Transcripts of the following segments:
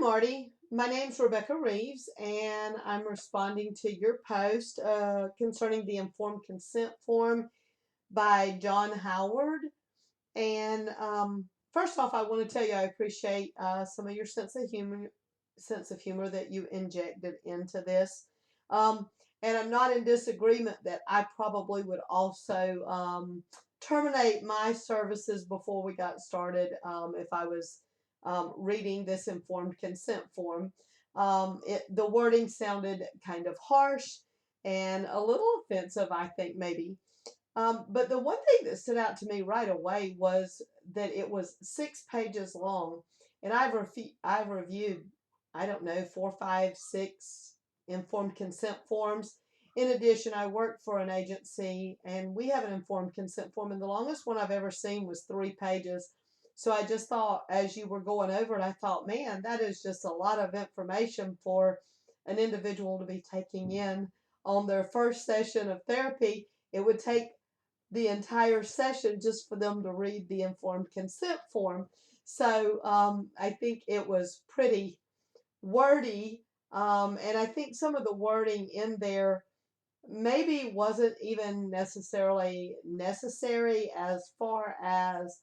Marty. My name's Rebecca Reeves, and I'm responding to your post concerning the informed consent form by John Howard. And first off, I want to tell you I appreciate some of your sense of humor that you injected into this. Um, and I'm not in disagreement that I probably would also terminate my services before we got started if I was reading this informed consent form. The wording sounded kind of harsh and a little offensive, I think, maybe. But the one thing that stood out to me right away was that it was 6 pages long, and I've reviewed, I don't know, 4, 5, 6 informed consent forms. In addition, I work for an agency, and we have an informed consent form, and the longest one I've ever seen was 3 pages. So I just thought, as you were going over it, I thought, man, that is just a lot of information for an individual to be taking in on their first session of therapy. It would take the entire session just for them to read the informed consent form. So I think it was pretty wordy, and I think some of the wording in there maybe wasn't even necessarily necessary as far as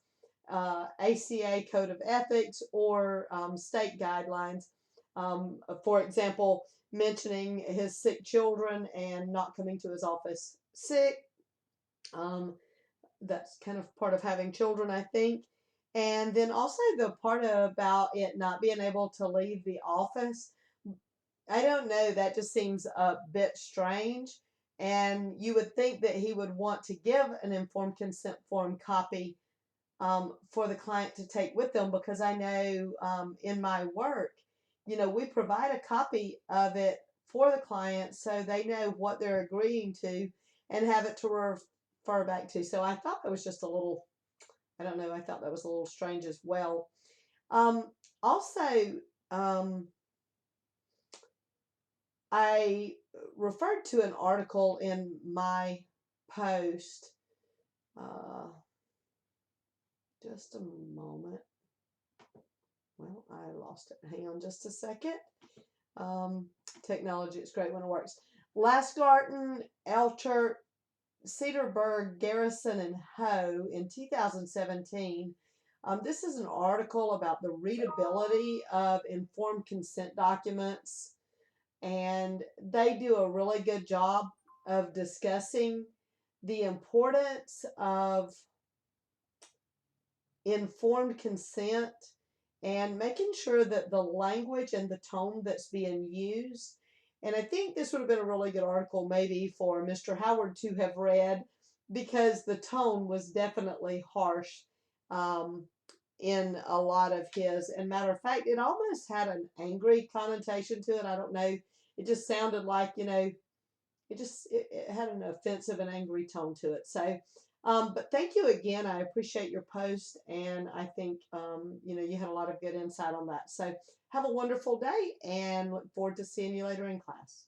ACA Code of Ethics or state guidelines. For example, mentioning his sick children and not coming to his office sick. Um, that's kind of part of having children, I think. And then also the part about it not being able to leave the office. I don't know, that just seems a bit strange. And you would think that he would want to give an informed consent form copy for the client to take with them, because I know in my work, we provide a copy of it for the client so they know what they're agreeing to and have it to refer back to. So I thought that was just a little, I don't know, I thought that was a little strange as well. Also, I referred to an article in my post. Uh, just a moment. Well, I lost it. Hang on just a second. Technology, it's great when it works. Lasgarten, Elchert, Cedarburg, Garrison, and Ho in 2017. This is an article about the readability of informed consent documents, and they do a really good job of discussing the importance of informed consent and making sure that the language and the tone that's being used. And I think this would have been a really good article maybe for Mr. Howard to have read, because the tone was definitely harsh in a lot of his. And matter of fact, it almost had an angry connotation to it. I don't know. It just sounded like, it had an offensive and angry tone to it. So, but thank you again. I appreciate your post, and I think you had a lot of good insight on that. So have a wonderful day, and look forward to seeing you later in class.